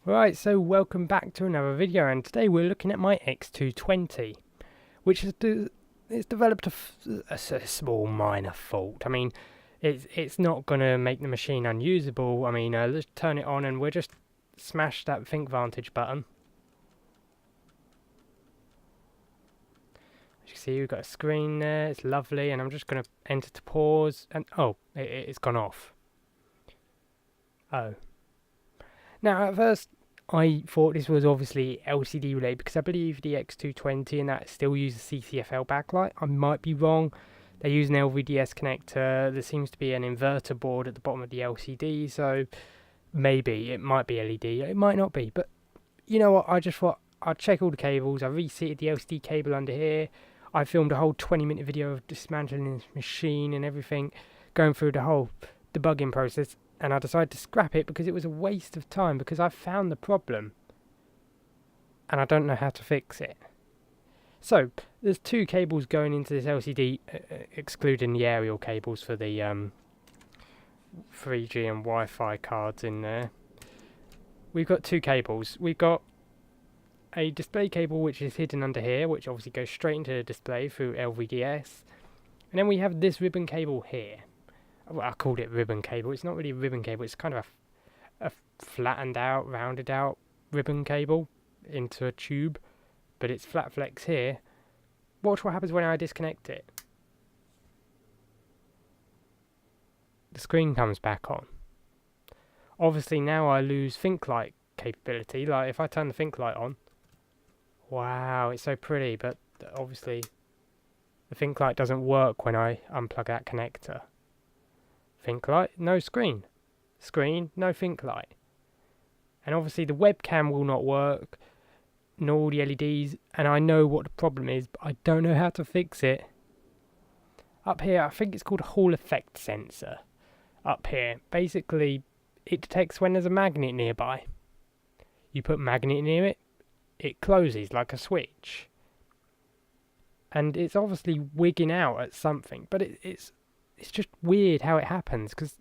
Right, so welcome back to another video, and today we're looking at my X220, which is it's developed a small minor fault. I mean, it's not going to make the machine unusable. I mean, let's turn it on and we'll just smash that Think Vantage button. As you can see, we've got a screen there, it's lovely, and I'm just going to enter to pause, and oh, it's gone off. Oh. Now, at first, I thought this was obviously LCD related because I believe the X220 and that still uses CCFL backlight. I might be wrong. They use an LVDS connector. There seems to be an inverter board at the bottom of the LCD, so maybe it might be LED. It might not be, but you know what? I just thought I'd check all the cables. I reseated the LCD cable under here. I filmed a whole 20-minute video of dismantling this machine and everything, going through the whole debugging process. And I decided to scrap it because it was a waste of time, because I found the problem and I don't know how to fix it. So there's two cables going into this LCD, excluding the aerial cables for the 3G and Wi-Fi cards in there. We've got two cables. We've got a display cable which is hidden under here, which obviously goes straight into the display through LVDS. And then we have this ribbon cable here. Well, I called it ribbon cable. It's not really a ribbon cable. It's kind of a flattened out, rounded out ribbon cable into a tube, but it's flat flex here. Watch what happens when I disconnect it. The screen comes back on. Obviously now I lose Think Light capability. Like if I turn the Think Light on, wow, it's so pretty, but obviously the Think Light doesn't work when I unplug that connector. Think Light, no screen. Screen, no Think Light. And obviously the webcam will not work, nor the LEDs, and I know what the problem is, but I don't know how to fix it. Up here, I think it's called a Hall effect sensor. Up here, basically, it detects when there's a magnet nearby. You put magnet near it, it closes like a switch. And it's obviously wigging out at something, but it's just weird how it happens, because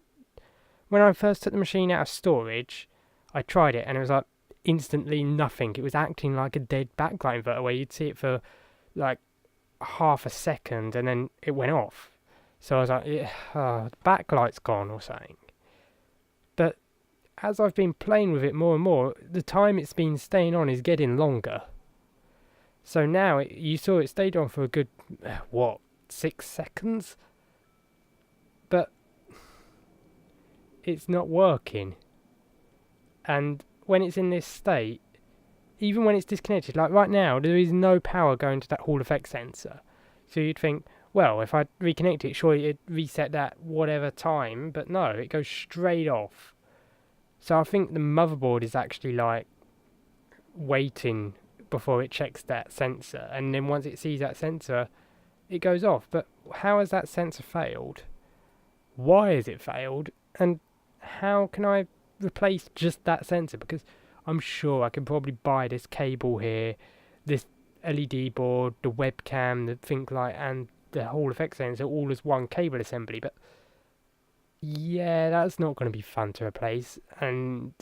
when I first took the machine out of storage, I tried it and it was like instantly nothing. It was acting like a dead backlight inverter where you'd see it for like half a second and then it went off. So I was like, yeah, the backlight's gone or something. But as I've been playing with it more and more, the time it's been staying on is getting longer. So now you saw it stayed on for a good, 6 seconds? But it's not working. And when it's in this state, even when it's disconnected, like right now, there is no power going to that Hall effect sensor. So you'd think, well, if I reconnect it, surely it'd reset that whatever time, but no, it goes straight off. So I think the motherboard is actually like waiting before it checks that sensor, and then once it sees that sensor, it goes off. But how has that sensor failed? Why has it failed? And how can I replace just that sensor? Because I'm sure I can probably buy this cable here, this LED board, the webcam, the Think Light, and the Hall effect sensor all as one cable assembly. But yeah, that's not going to be fun to replace, and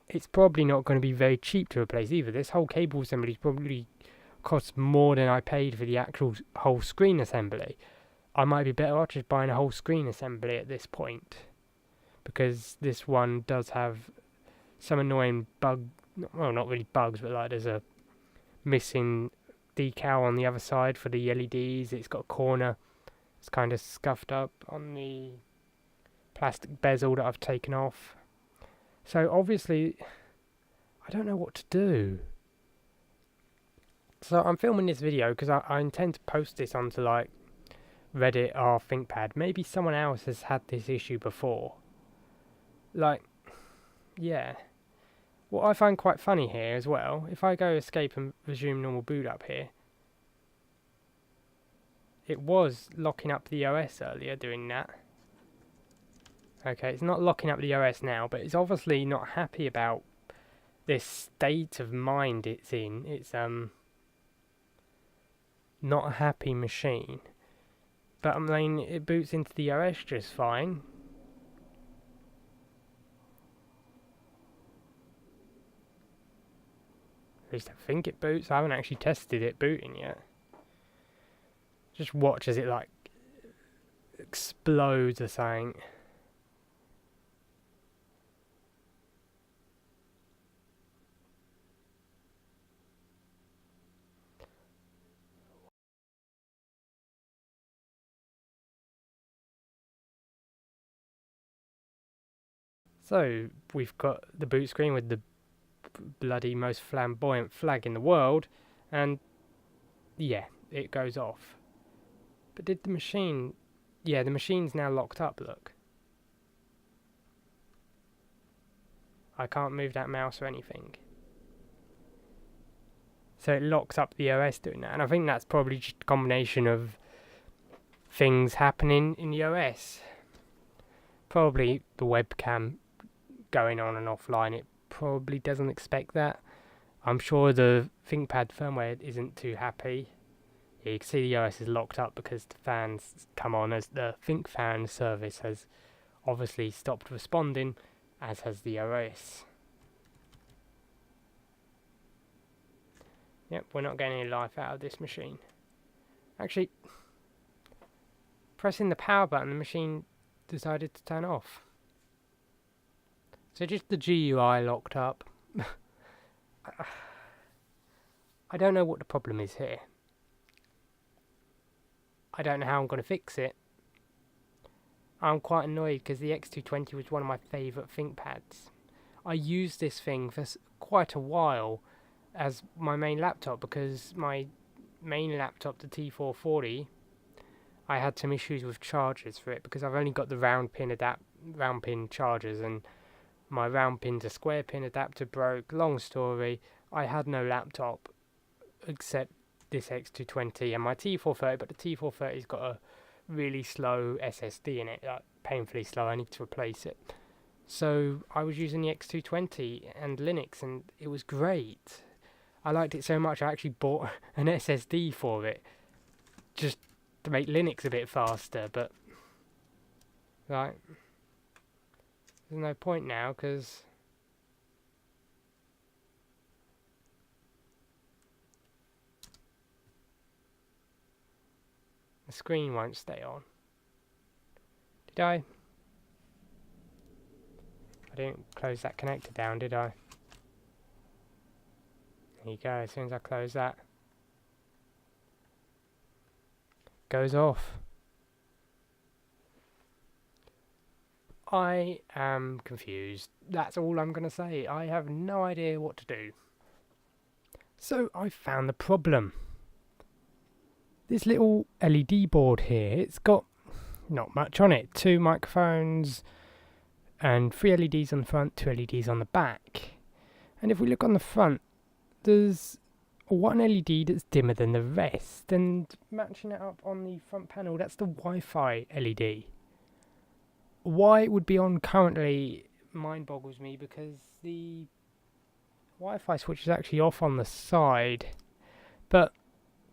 it's probably not going to be very cheap to replace either. This whole cable assembly probably costs more than I paid for the actual whole screen assembly. I might be better off just buying a whole screen assembly at this point, because this one does have some annoying bug, well, not really bugs, but like there's a missing decal on the other side for the LEDs. It's got a corner, it's kind of scuffed up on the plastic bezel that I've taken off. So obviously I don't know what to do. So I'm filming this video because I intend to post this onto like Reddit or ThinkPad. Maybe someone else has had this issue before. Like, yeah. What I find quite funny here as well, if I go escape and resume normal boot up here, it was locking up the OS earlier doing that. Okay, it's not locking up the OS now, but it's obviously not happy about this state of mind it's in. It's not a happy machine. But I mean, it boots into the OS just fine. At least I think it boots. I haven't actually tested it booting yet. Just watch as it like explodes or something. So we've got the boot screen with the bloody most flamboyant flag in the world, and yeah, it goes off. But did the machine... Yeah, the machine's now locked up, look. I can't move that mouse or anything. So it locks up the OS doing that, and I think that's probably just a combination of things happening in the OS. Probably the webcam going on and offline, it probably doesn't expect that. I'm sure the ThinkPad firmware isn't too happy. Yeah, you can see the OS is locked up because the fans come on, as the ThinkFan service has obviously stopped responding, as has the OS. Yep, we're not getting any life out of this machine. Actually, pressing the power button, the machine decided to turn off. So just the GUI locked up. I don't know what the problem is here. I don't know how I'm going to fix it. I'm quite annoyed because the X220 was one of my favourite ThinkPads. I used this thing for quite a while as my main laptop, because my main laptop, the T440, I had some issues with chargers for it because I've only got the round pin chargers, and my round pin to square pin adapter broke. Long story, I had no laptop except this X220 and my T430, but the T430's got a really slow SSD in it, like painfully slow. I need to replace it. So I was using the X220 and Linux, and it was great. I liked it so much I actually bought an SSD for it, just to make Linux a bit faster, but like, there's no point now because the screen won't stay on. Did I? I didn't close that connector down, did I? There you go, as soon as I close that, goes off. I am confused. That's all I'm going to say. I have no idea what to do. So I found the problem. This little LED board here, it's got not much on it. 2 microphones and 3 LEDs on the front, 2 LEDs on the back. And if we look on the front, there's one LED that's dimmer than the rest, and matching it up on the front panel, that's the Wi-Fi LED. Why it would be on currently mind boggles me, because the Wi-Fi switch is actually off on the side. But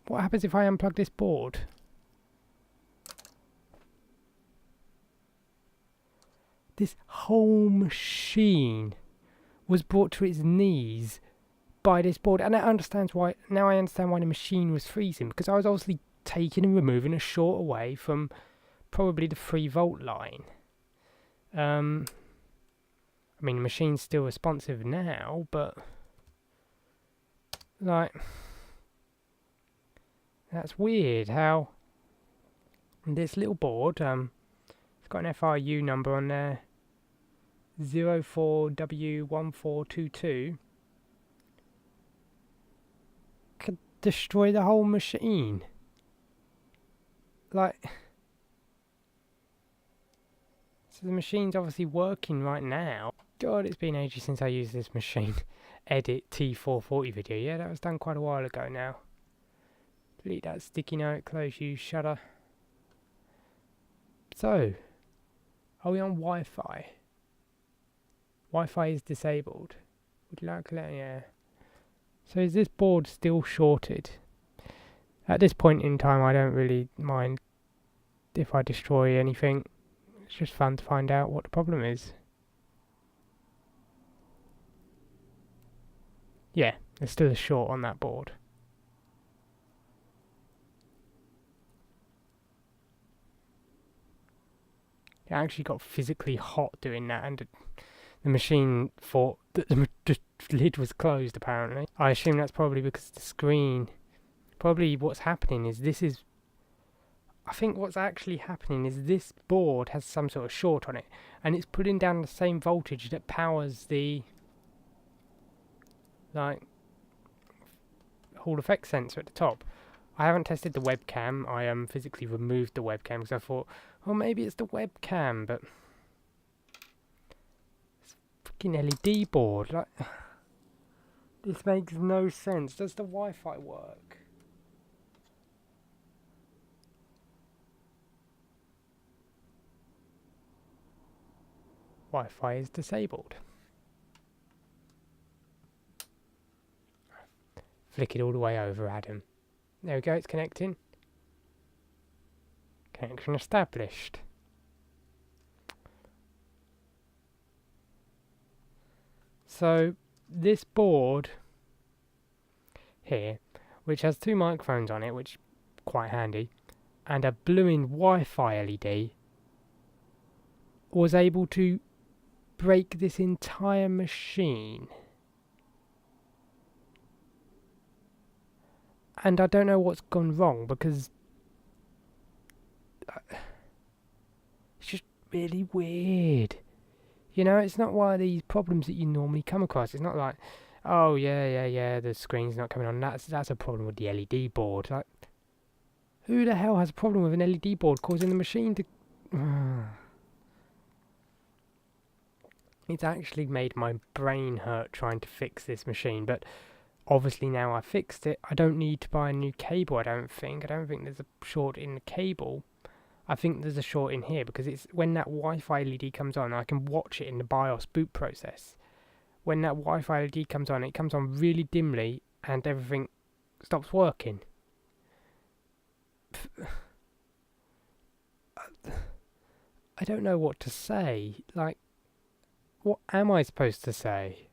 what happens if I unplug this board? This whole machine was brought to its knees by this board, and I understand why. Now I understand why the machine was freezing, because I was obviously taking and removing a short away from probably the 3-volt line. I mean, the machine's still responsive now, but like, that's weird how this little board, it's got an FRU number on there, 04W1422, could destroy the whole machine. Like, so the machine's obviously working right now. God, it's been ages since I used this machine. Edit T440 video. Yeah, that was done quite a while ago now. Delete that sticky note, close use shutter. So, are we on Wi-Fi? Wi-Fi is disabled. Would you like to let, yeah. So is this board still shorted? At this point in time, I don't really mind if I destroy anything. It's just fun to find out what the problem is. Yeah, There's still a short on that board. It actually got physically hot doing that, and the machine thought that the lid was closed, apparently. I assume that's probably because the screen... Probably what's happening is I think what's actually happening is this board has some sort of short on it, and it's putting down the same voltage that powers the... like... Hall effect sensor at the top. I haven't tested the webcam. I physically removed the webcam because I thought, oh, maybe it's the webcam, but it's a freaking LED board. Like, this makes no sense. Does the Wi-Fi work? Wi-Fi is disabled. Flick it all the way over, Adam. There we go, it's connecting. Connection established. So, this board here, which has two microphones on it, which is quite handy, and a blue-in Wi-Fi LED, was able to break this entire machine. And I don't know what's gone wrong, because it's just really weird. You know, it's not one of these problems that you normally come across. It's not like, oh yeah, the screen's not coming on. That's a problem with the LED board. Like, who the hell has a problem with an LED board causing the machine to... It's actually made my brain hurt trying to fix this machine, but obviously now I fixed it, I don't need to buy a new cable, I don't think. I don't think there's a short in the cable. I think there's a short in here, because it's when that Wi-Fi LED comes on, I can watch it in the BIOS boot process. When that Wi-Fi LED comes on, it comes on really dimly, and everything stops working. I don't know what to say. Like, what am I supposed to say?